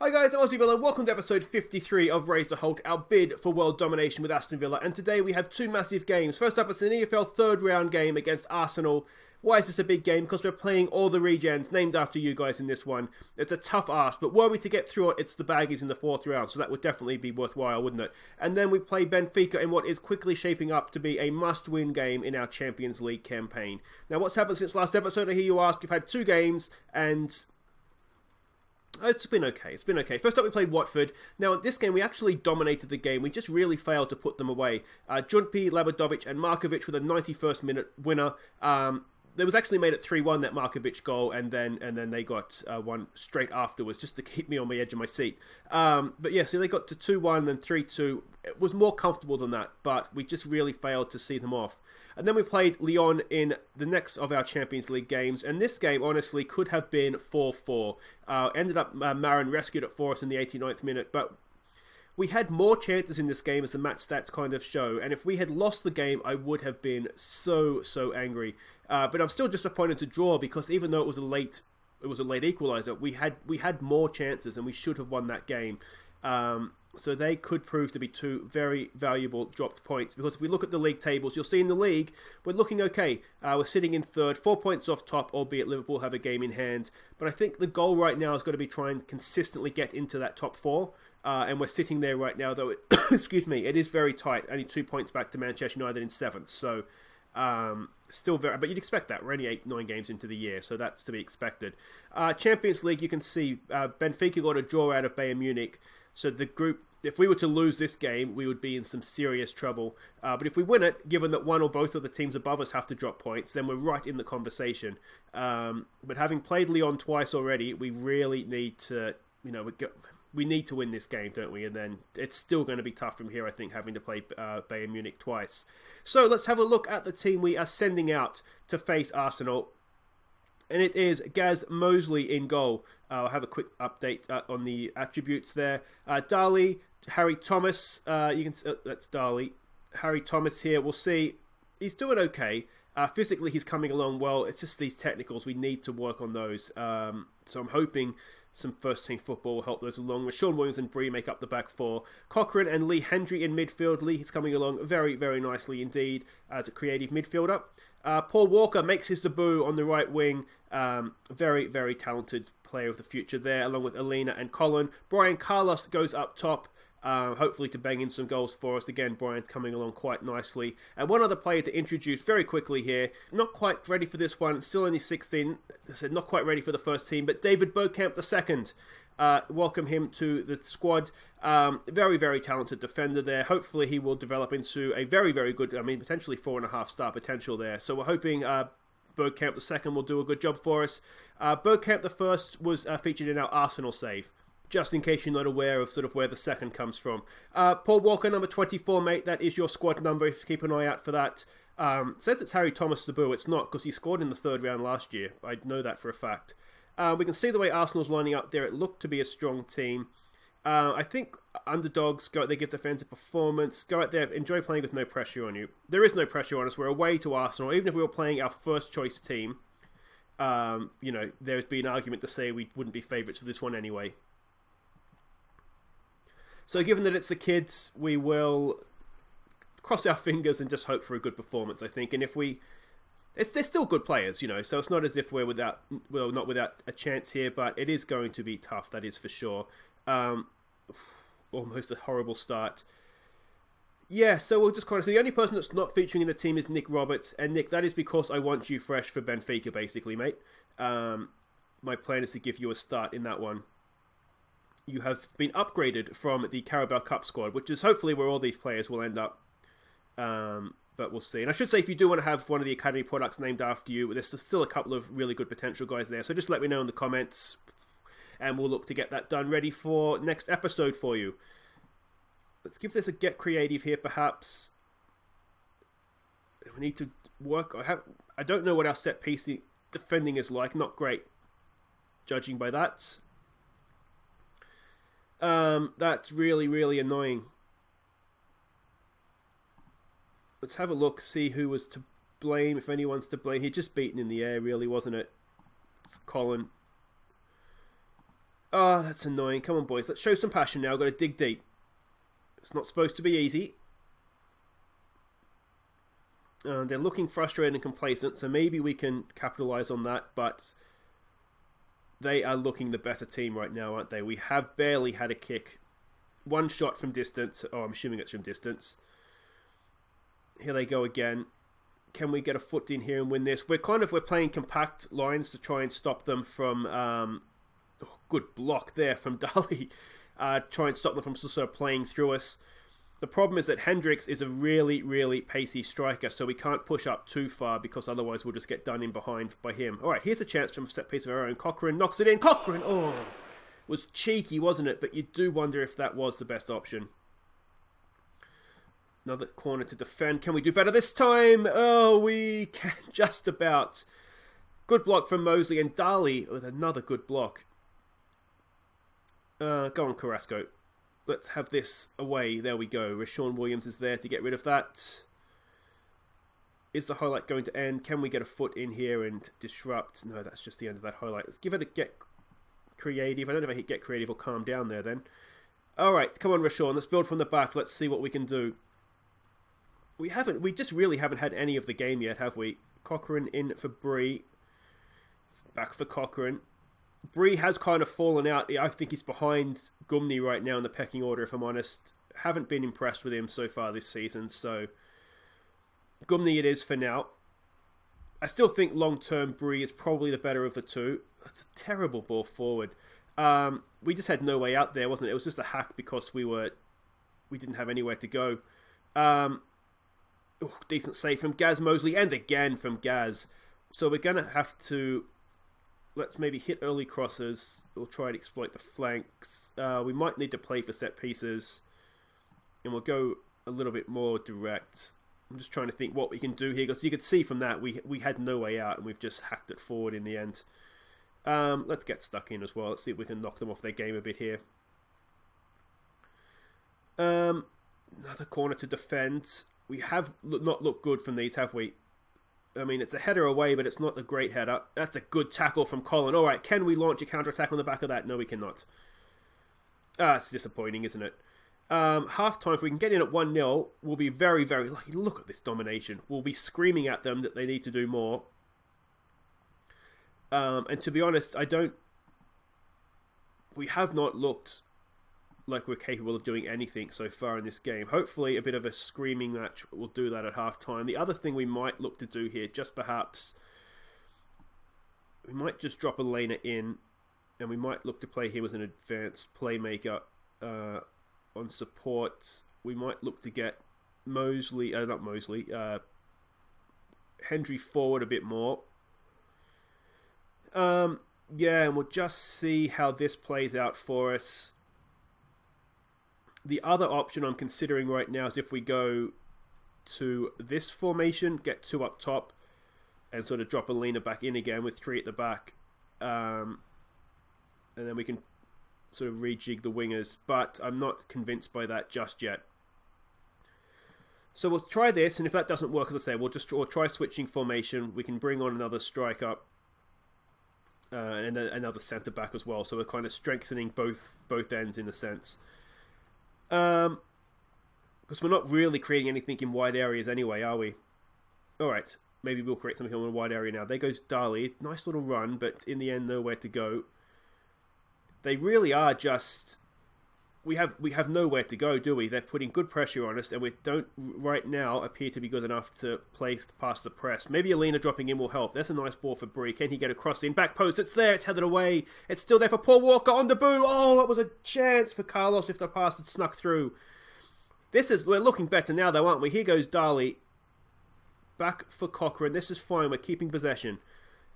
Hi guys, Aussie Villa, welcome to episode 53 of Raise the Holte, our bid for world domination with Aston Villa, and today we have two massive games. First up, it's an EFL third round game against Arsenal. Why is this a big game? Because we're playing all the regens named after you guys in this one. It's a tough ask, but were we to get through it, it's the baggies in the fourth round, so that would definitely be worthwhile, wouldn't it? And then we play Benfica in what is quickly shaping up to be a must-win game in our Champions League campaign. Now, what's happened since last episode, I hear you ask? We've had two games, and it's been okay. It's been okay. First up, we played Watford. Now, in this game, we actually dominated the game. We just really failed to put them away. Junpi, Labadovic, and Markovic with a 91st minute winner. There was actually made it 3-1, that Markovic goal, and then they got one straight afterwards, just to keep me on the edge of my seat. But yeah, so they got to 2-1, then 3-2. It was more comfortable than that, but we just really failed to see them off. And then we played Lyon in the next of our Champions League games, and this game, honestly, could have been 4-4. Ended up Marin rescued it for us in the 89th minute, but we had more chances in this game, as the match stats kind of show, and if we had lost the game, I would have been so angry. But I'm still disappointed to draw, because even though it was a late equaliser, we had more chances, and we should have won that game. So they could prove to be two very valuable dropped points, because if we look at the league tables, you'll see in the league, we're looking okay. We're sitting in third, 4 points off top, albeit Liverpool have a game in hand. But I think the goal right now is going to be trying to consistently get into that top four. And we're sitting there right now, though, excuse me, it is very tight. Only 2 points back to Manchester United in 7th. So, still very, but you'd expect that. We're only 8-9 games into the year, so that's to be expected. Champions League, you can see Benfica got a draw out of Bayern Munich. So the group, if we were to lose this game, we would be in some serious trouble. But if we win it, given that one or both of the teams above us have to drop points, then we're right in the conversation. But having played Lyon twice already, we really need to, we need to win this game, don't we? And then it's still going to be tough from here, I think, having to play Bayern Munich twice. So let's have a look at the team we are sending out to face Arsenal. And it is Gaz Mosley in goal. I'll have a quick update on the attributes there. Dali, Harry Thomas. That's Dali. Harry Thomas here. We'll see. He's doing okay. Physically, he's coming along well. It's just these technicals. We need to work on those. So I'm hoping some first-team football will help those along. With Sean Williams and Bree make up the back four. Cochrane and Lee Hendry in midfield. Lee is coming along very, very nicely indeed as a creative midfielder. Paul Walker makes his debut on the right wing. Very, very talented player of the future there, along with Alina and Colin. Brian Carlos goes up top, hopefully to bang in some goals for us. Again, Brian's coming along quite nicely. And one other player to introduce very quickly here. Not quite ready for this one, still only 16. I said not quite ready for the first team, but David Bergkamp II. Welcome him to the squad. Very, very talented defender there. Hopefully he will develop into a very, very good, potentially 4.5 star potential there. So we're hoping Bergkamp II will do a good job for us. Bergkamp I was featured in our Arsenal save, just in case you're not aware of sort of where the second comes from. Paul Walker, number 24, mate, that is your squad number. Keep an eye out for that. Says it's Harry Thomas debut. It's not, because he scored in the third round last year. I know that for a fact. We can see the way Arsenal's lining up there. It looked to be a strong team. I think underdogs go out there, give the fans a performance, go out there, enjoy playing with no pressure on you. There is no pressure on us. We're away to Arsenal. Even if we were playing our first choice team, there's been an argument to say we wouldn't be favourites for this one anyway. So given that it's the kids, we will cross our fingers and just hope for a good performance, I think. And if they're still good players, so it's not as if we're not without a chance here, but it is going to be tough, that is for sure. Almost a horrible start. Yeah, so we'll just kind of see. The only person that's not featuring in the team is Nick Roberts, and Nick, that is because I want you fresh for Benfica, basically, mate. My plan is to give you a start in that one. You have been upgraded from the Carabao Cup squad, which is hopefully where all these players will end up. But we'll see. And I should say, if you do want to have one of the Academy products named after you, there's still a couple of really good potential guys there. So just let me know in the comments, and we'll look to get that done ready for next episode for you. Let's give this a get creative here, perhaps. We need to work. I don't know what our set piece defending is like. Not great, judging by that. That's really, really annoying. Let's have a look, see who was to blame, if anyone's to blame. He'd just beaten in the air, really, wasn't it? It's Colin. Oh, that's annoying. Come on, boys. Let's show some passion now. Got to dig deep. It's not supposed to be easy. They're looking frustrated and complacent, so maybe we can capitalise on that, but they are looking the better team right now, aren't they? We have barely had a kick. One shot from distance. Oh, I'm assuming it's from distance. Here they go again. Can we get a foot in here and win this? We're playing compact lines to try and stop them from... good block there from Dali. Try and stop them from sort of playing through us. The problem is that Hendricks is a really, really pacey striker, so we can't push up too far because otherwise we'll just get done in behind by him. All right, here's a chance from a set piece of our own. Cochrane knocks it in. Cochrane! Oh, was cheeky, wasn't it? But you do wonder if that was the best option. Another corner to defend. Can we do better this time? Oh, we can just about. Good block from Mosley, and Dali with another good block. Go on, Carrasco. Let's have this away. There we go. Rashawn Williams is there to get rid of that. Is the highlight going to end? Can we get a foot in here and disrupt? No, that's just the end of that highlight. Let's give it a get creative. I don't know if I hit get creative or calm down there then. Alright, come on, Rashawn. Let's build from the back. Let's see what we can do. We just really haven't had any of the game yet, have we? Cochrane in for Bree. Back for Cochrane. Bree has kind of fallen out. I think he's behind Gumney right now in the pecking order, if I'm honest. Haven't been impressed with him so far this season, so Gumney it is for now. I still think long-term Bree is probably the better of the two. It's a terrible ball forward. We just had no way out there, wasn't it? It was just a hack because we didn't have anywhere to go. Decent save from Gaz Mosley, and again from Gaz. So we're going to have to... Let's maybe hit early crosses. We'll try and exploit the flanks. We might need to play for set pieces. And we'll go a little bit more direct. I'm just trying to think what we can do here. Because you could see from that, we had no way out. And we've just hacked it forward in the end. Let's get stuck in as well. Let's see if we can knock them off their game a bit here. Another corner to defend. We have not looked good from these, have we? I mean, it's a header away, but it's not a great header. That's a good tackle from Colin. All right, can we launch a counter-attack on the back of that? No, we cannot. It's disappointing, isn't it? Half-time, if we can get in at 1-0, we'll be very, very lucky. Look at this domination. We'll be screaming at them that they need to do more. And to be honest, we have not looked like we're capable of doing anything so far in this game. Hopefully a bit of a screaming match will do that at half-time. The other thing we might look to do here, just perhaps, we might just drop Elena in, and we might look to play him as an advanced playmaker on support. We might look to get Hendry forward a bit more. Yeah, and we'll just see how this plays out for us. The other option I'm considering right now is if we go to this formation, get two up top, and sort of drop Alina back in again with three at the back. And then we can sort of rejig the wingers. But I'm not convinced by that just yet. So we'll try this, and if that doesn't work, as I say, we'll try switching formation. We can bring on another striker. And then another centre back as well. So we're kind of strengthening both ends in a sense. Because we're not really creating anything in wide areas anyway, are we? Alright, maybe we'll create something in a wide area now. There goes Dali. Nice little run, but in the end, nowhere to go. They really are just... We have nowhere to go, do we? They're putting good pressure on us, and we don't right now appear to be good enough to play past the press. Maybe Alina dropping in will help. There's a nice ball for Bree. Can he get across in? Back post, it's there, it's headed away. It's still there for Paul Walker on the boo. Oh, that was a chance for Carlos if the pass had snuck through. We're looking better now though, aren't we? Here goes Dali. Back for Cochrane. This is fine, we're keeping possession.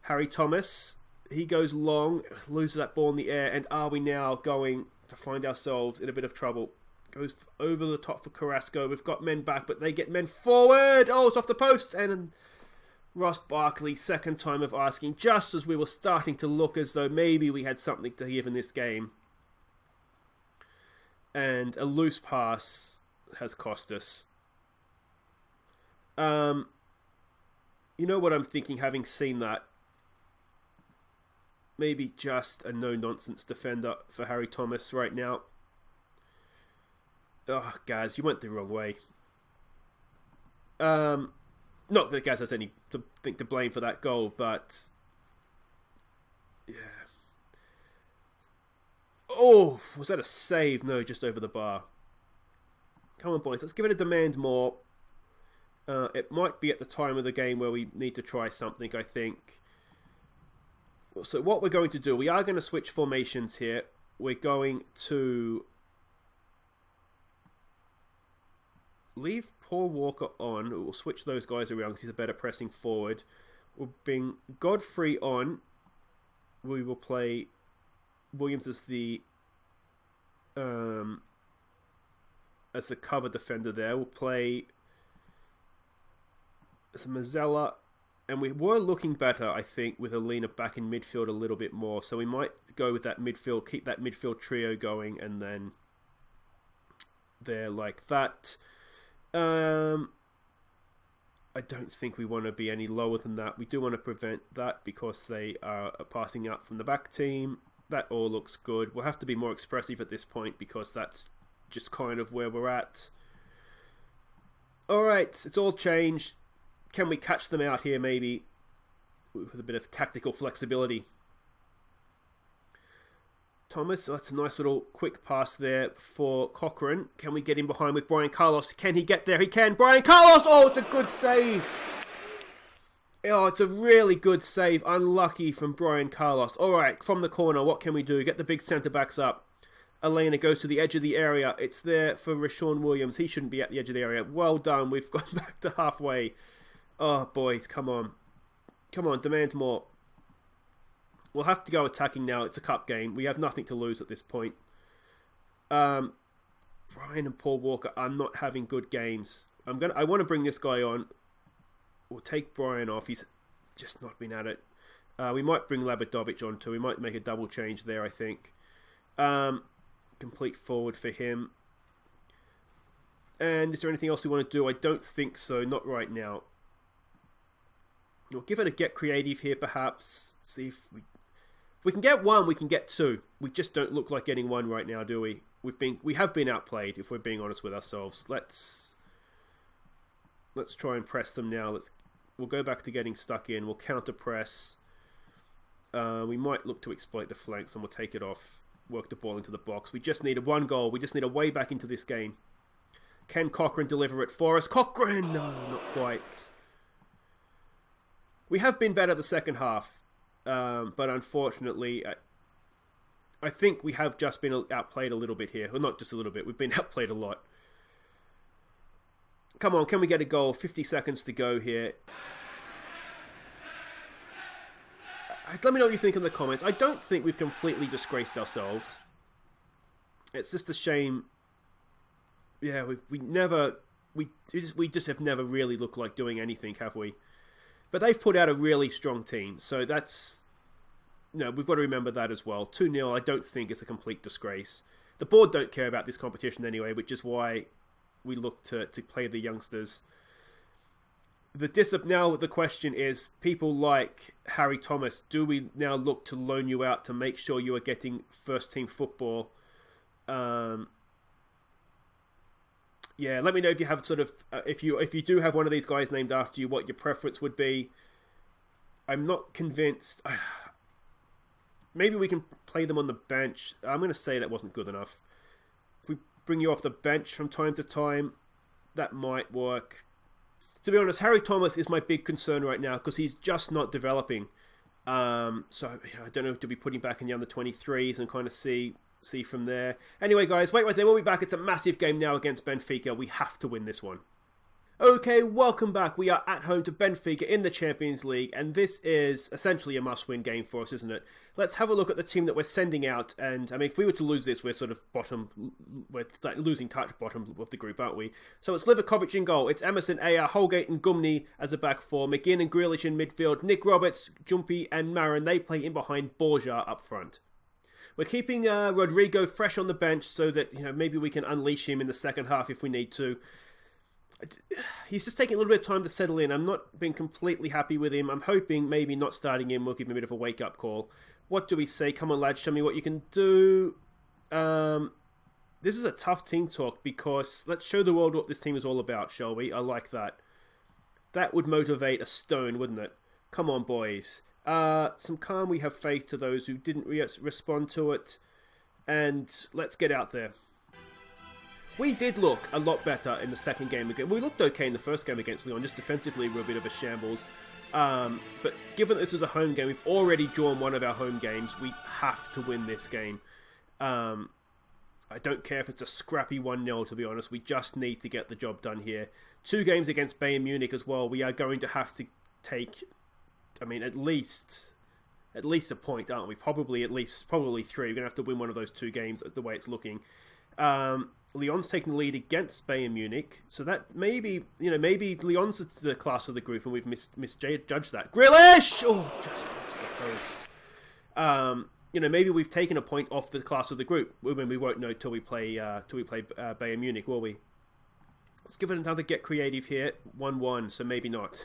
Harry Thomas, he goes long, loses that ball in the air, and are we now going to find ourselves in a bit of trouble? Goes over the top for Carrasco. We've got men back, but they get men forward. Oh, it's off the post. And Ross Barkley, second time of asking, just as we were starting to look as though maybe we had something to give in this game. And a loose pass has cost us. You know what I'm thinking, having seen that? maybe just a no-nonsense defender for Harry Thomas right now. Oh, Gaz, you went the wrong way. Not that Gaz has anything to blame for that goal, but yeah. Oh, was that a save? No, just over the bar. Come on, boys, let's give it a demand more. It might be at the time of the game where we need to try something, I think. So what we're going to do, we are going to switch formations here. We're going to leave Paul Walker on. We'll switch those guys around because he's a better pressing forward. We'll bring Godfrey on. We will play Williams as the cover defender there. We'll play Mazzella, and we were looking better, I think, with Alina back in midfield a little bit more. So we might go with that midfield, keep that midfield trio going, and then there like that. I don't think we want to be any lower than that. We do want to prevent that because they are passing out from the back team. That all looks good. We'll have to be more expressive at this point because that's just kind of where we're at. Alright, it's all changed. Can we catch them out here maybe with a bit of tactical flexibility? Thomas, that's a nice little quick pass there for Cochrane. Can we get in behind with Brian Carlos? Can he get there? He can. Brian Carlos! Oh, it's a good save. Oh, it's a really good save. Unlucky from Brian Carlos. All right, from the corner, what can we do? Get the big centre-backs up. Elena goes to the edge of the area. It's there for Rashawn Williams. He shouldn't be at the edge of the area. Well done. We've gone back to halfway. Oh, boys, come on. Come on, demand more. We'll have to go attacking now. It's a cup game. We have nothing to lose at this point. Brian and Paul Walker are not having good games. I want to bring this guy on. We'll take Brian off. He's just not been at it. We might bring Labadovic on too. We might make a double change there, I think. Complete forward for him. And is there anything else we want to do? I don't think so. Not right now. We'll give it a get creative here, perhaps. See if we can get one, we can get two. We just don't look like getting one right now, do we? We have been outplayed, if we're being honest with ourselves. Let's try and press them now. We'll go back to getting stuck in. We'll counter press. We might look to exploit the flanks and we'll take it off. Work the ball into the box. We just need one goal. We just need a way back into this game. Can Cochrane deliver it for us? Cochrane! No, not quite. We have been better the second half. But unfortunately, I think we have just been outplayed a little bit here. Well, not just a little bit. We've been outplayed a lot. Come on, can we get a goal? 50 seconds to go here. Let me know what you think in the comments. I don't think we've completely disgraced ourselves. It's just a shame. Yeah, we just have never really looked like doing anything, have we? But they've put out a really strong team, so that's... we've got to remember that as well. 2-0, I don't think it's a complete disgrace. The board don't care about this competition anyway, which is why we look to play the youngsters. Now the question is, people like Harry Thomas, do we now look to loan you out to make sure you are getting first-team football? Yeah, let me know if you have if you do have one of these guys named after you, what your preference would be. I'm not convinced. Maybe we can play them on the bench. I'm going to say that wasn't good enough. If we bring you off the bench from time to time, that might work. To be honest, Harry Thomas is my big concern right now because he's just not developing. So I don't know if to be putting back in the under 23s and kind of see from there. Anyway, guys, wait right there. We'll be back. It's a massive game now against Benfica. We have to win this one. Okay, welcome back. We are at home to Benfica in the Champions League, and this is essentially a must-win game for us, isn't it? Let's have a look at the team that we're sending out, and I mean, if we were to lose this, we're sort of we're like losing touch bottom of the group, aren't we? So it's Livakovic in goal. It's Emerson, Ayer, Holgate and Gumny as a back four. McGinn and Grealish in midfield. Nick Roberts, Jumpy and Marin, they play in behind Borja up front. We're keeping Rodrigo fresh on the bench so that maybe we can unleash him in the second half if we need to. He's just taking a little bit of time to settle in. I'm not being completely happy with him. I'm hoping maybe not starting him will give him a bit of a wake-up call. What do we say? Come on, lads, show me what you can do. This is a tough team talk because let's show the world what this team is all about, shall we? I like that. That would motivate a stone, wouldn't it? Come on, boys. Some calm, we have faith to those who didn't respond to it. And let's get out there. We did look a lot better in the second game again. We looked okay in the first game against Lyon. Just defensively, we're a bit of a shambles. But given that this is a home game, we've already drawn one of our home games. We have to win this game. I don't care if it's a scrappy 1-0, to be honest. We just need to get the job done here. 2 games against Bayern Munich as well. We are going to have to take, I mean, at least a point, aren't we? Probably 3. We're going to have to win one of those 2 games the way it's looking. Lyon's taking the lead against Bayern Munich, so that maybe Lyon's the class of the group, and we've misjudged that. Grealish! Oh, just missed the post. Maybe we've taken a point off the class of the group. When we won't know till we play Bayern Munich, will we? Let's give it another get creative here. 1-1, so maybe not.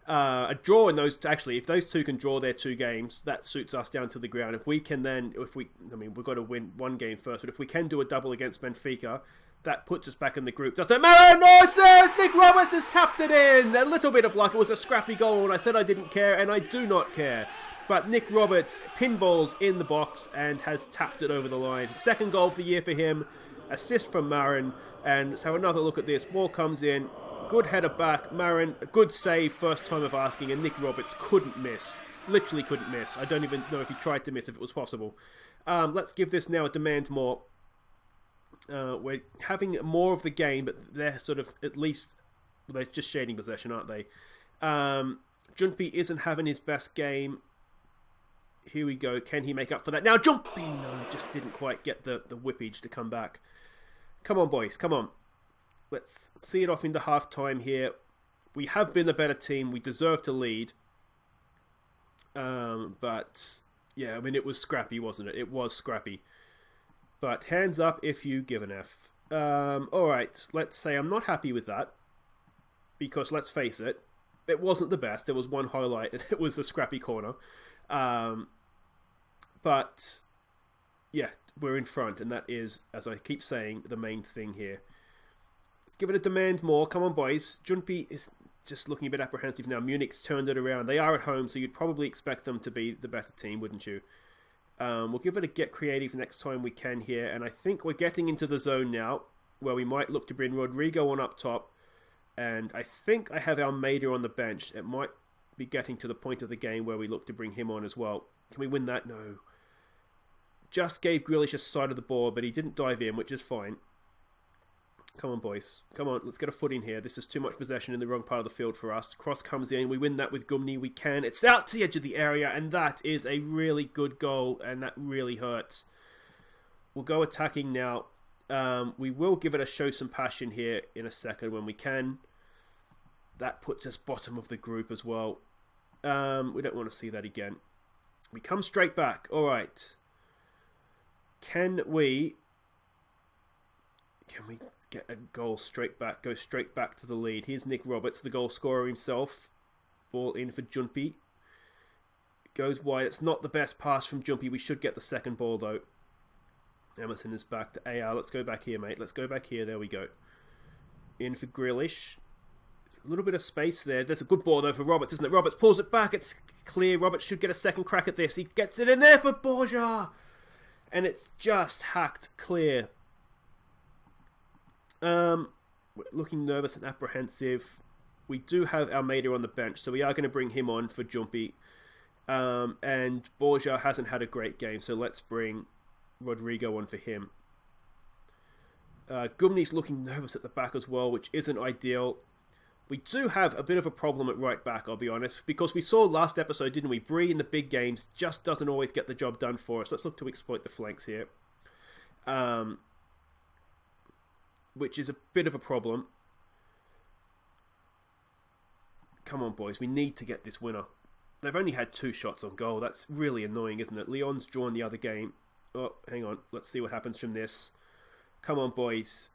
A draw in those, actually, if those 2 can draw their 2 games, that suits us down to the ground. If we can then, we've got to win 1 game first, but if we can do a double against Benfica, that puts us back in the group. Doesn't it matter? No, it's there! Nick Roberts has tapped it in! A little bit of luck. It was a scrappy goal, and I said I didn't care, and I do not care. But Nick Roberts pinballs in the box and has tapped it over the line. 2nd goal of the year for him. Assist from Marin. And let's have another look at this. Ball comes in. Good header back. Marin, a good save, first time of asking, and Nick Roberts couldn't miss. Literally couldn't miss. I don't even know if he tried to miss, if it was possible. Let's give this now a demand more. We're having more of the game, but they're sort of, at least, they're just shading possession, aren't they? Junpi isn't having his best game. Here we go. Can he make up for that? Now, Junpi! No, just didn't quite get the whippage to come back. Come on, boys. Come on. Let's see it off into half-time here. We have been the better team. We deserve to lead. But, yeah, I mean, it was scrappy, wasn't it? It was scrappy. But hands up if you give an F. Alright, let's say I'm not happy with that. Because, let's face it, it wasn't the best. There was one highlight, and it was a scrappy corner. But, yeah, we're in front. And that is, as I keep saying, the main thing here. Let's give it a demand more. Come on, boys. Junpi is just looking a bit apprehensive now. Munich's turned it around. They are at home, so you'd probably expect them to be the better team, wouldn't you? We'll give it a get creative next time we can here. And I think we're getting into the zone now, where we might look to bring Rodrigo on up top. And I think I have Almeida on the bench. It might be getting to the point of the game where we look to bring him on as well. Can we win that? No. Just gave Grealish a side of the ball, but he didn't dive in, which is fine. Come on, boys. Come on, let's get a foot in here. This is too much possession in the wrong part of the field for us. Cross comes in. We win that with Gumni. We can. It's out to the edge of the area, and that is a really good goal, and that really hurts. We'll go attacking now. We will give it a show some passion here in a second when we can. That puts us bottom of the group as well. We don't want to see that again. We come straight back. All right. Can we get a goal straight back? Go straight back to the lead. Here's Nick Roberts, the goal scorer himself. Ball in for Junpi. Goes wide. It's not the best pass from Junpi. We should get the second ball though. Emerson is back to AR. Let's go back here, mate. Let's go back here. There we go. In for Grealish. A little bit of space there. There's a good ball though for Roberts, isn't it? Roberts pulls it back. It's clear. Roberts should get a second crack at this. He gets it in there for Borja. And it's just hacked clear. We're looking nervous and apprehensive. We do have Almeida on the bench, so we are going to bring him on for Jumpy. And Borja hasn't had a great game, so let's bring Rodrigo on for him. Gumni's looking nervous at the back as well, which isn't ideal. We do have a bit of a problem at right back, I'll be honest, because we saw last episode, didn't we? Bree in the big games just doesn't always get the job done for us. Let's look to exploit the flanks here. Which is a bit of a problem. Come on, boys. We need to get this winner. They've only had 2 shots on goal. That's really annoying, isn't it? Lyon's drawn the other game. Oh, hang on. Let's see what happens from this. Come on, boys.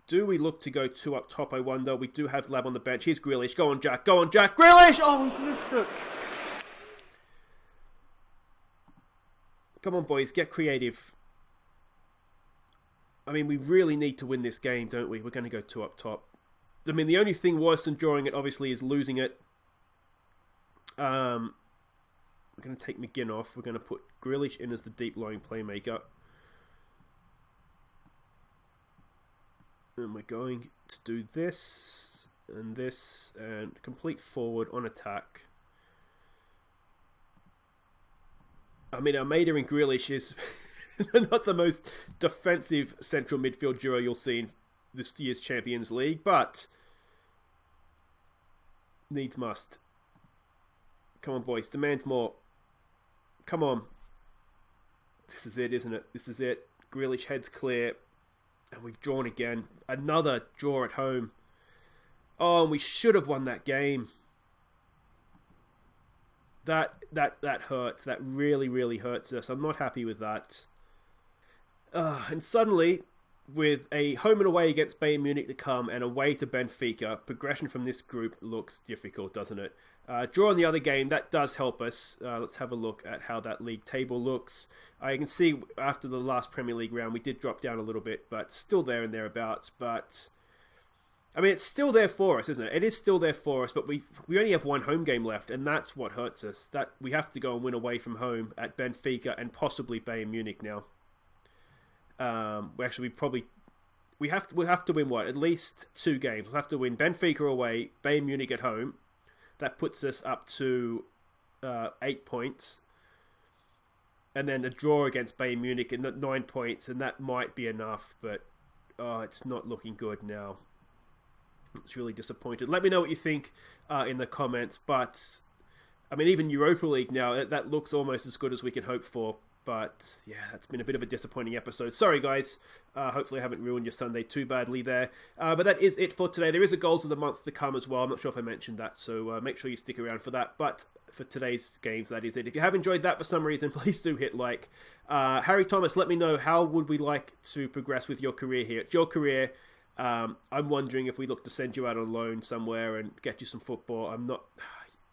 Do we look to go 2 up top, I wonder? We do have Lab on the bench. Here's Grealish. Go on, Jack. Go on, Jack. Grealish! Oh, he's missed it. Come on, boys. Get creative. I mean, we really need to win this game, don't we? We're going to go 2 up top. I mean, the only thing worse than drawing it, obviously, is losing it. We're going to take McGinn off. We're going to put Grealish in as the deep-lying playmaker. And we're going to do this, and complete forward on attack. I mean, Almeida and Grealish is not the most defensive central midfield duo you'll see in this year's Champions League, but needs must. Come on, boys, demand more. Come on. This is it, isn't it? This is it. Grealish heads clear. And we've drawn again. Another draw at home. Oh, and we should have won that game. That hurts. That really, really hurts us. I'm not happy with that. And suddenly, with a home and away against Bayern Munich to come and away to Benfica, progression from this group looks difficult, doesn't it? Draw in the other game, that does help us. Let's have a look at how that league table looks. You can see after the last Premier League round, we did drop down a little bit, but still there and thereabouts. But, I mean, it's still there for us, isn't it? It is still there for us, but we only have one home game left, and that's what hurts us. That we have to go and win away from home at Benfica and possibly Bayern Munich now. We have to win what? At least 2 games. We'll have to win Benfica away, Bayern Munich at home. That puts us up to 8 points. And then a draw against Bayern Munich and 9 points, and that might be enough, but it's not looking good now. It's really disappointed. Let me know what you think in the comments, but I mean, even Europa League now, that looks almost as good as we can hope for. But yeah, that's been a bit of a disappointing episode. Sorry, guys. Hopefully I haven't ruined your Sunday too badly there. But that is it for today. There is a Goals of the Month to come as well. I'm not sure if I mentioned that, so make sure you stick around for that. But for today's games, that is it. If you have enjoyed that for some reason, please do hit like. Harry Thomas, let me know, how would we like to progress with your career here? It's your career. I'm wondering if we look to send you out on loan somewhere and get you some football. I'm not...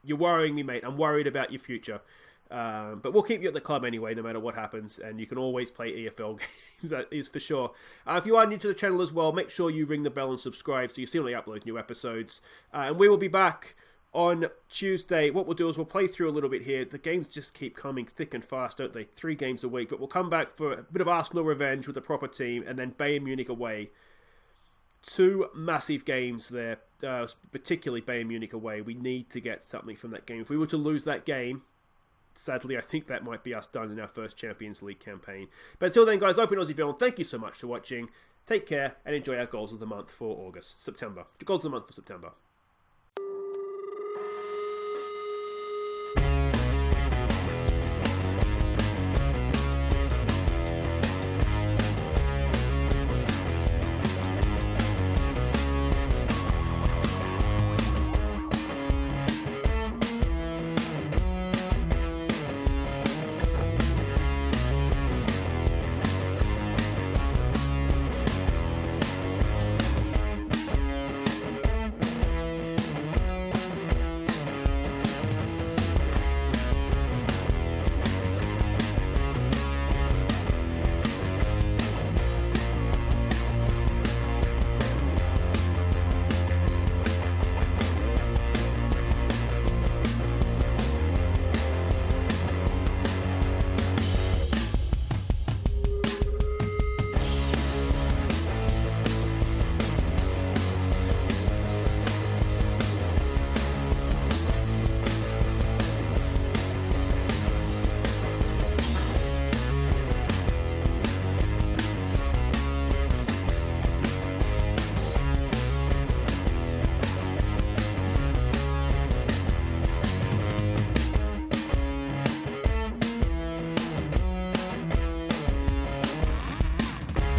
You're worrying me, mate. I'm worried about your future. But we'll keep you at the club anyway, no matter what happens, and you can always play EFL games, that is for sure. If you are new to the channel as well, make sure you ring the bell and subscribe so you see when I upload new episodes. And we will be back on Tuesday. What we'll do is we'll play through a little bit here. The games just keep coming thick and fast, don't they? 3 games a week, but we'll come back for a bit of Arsenal revenge with a proper team, and then Bayern Munich away. 2 massive games there, particularly Bayern Munich away. We need to get something from that game. If we were to lose that game, sadly, I think that might be us done in our first Champions League campaign. But until then, guys, Open Aussie Villain, thank you so much for watching. Take care and enjoy our Goals of the Month for September. Goals of the Month for September.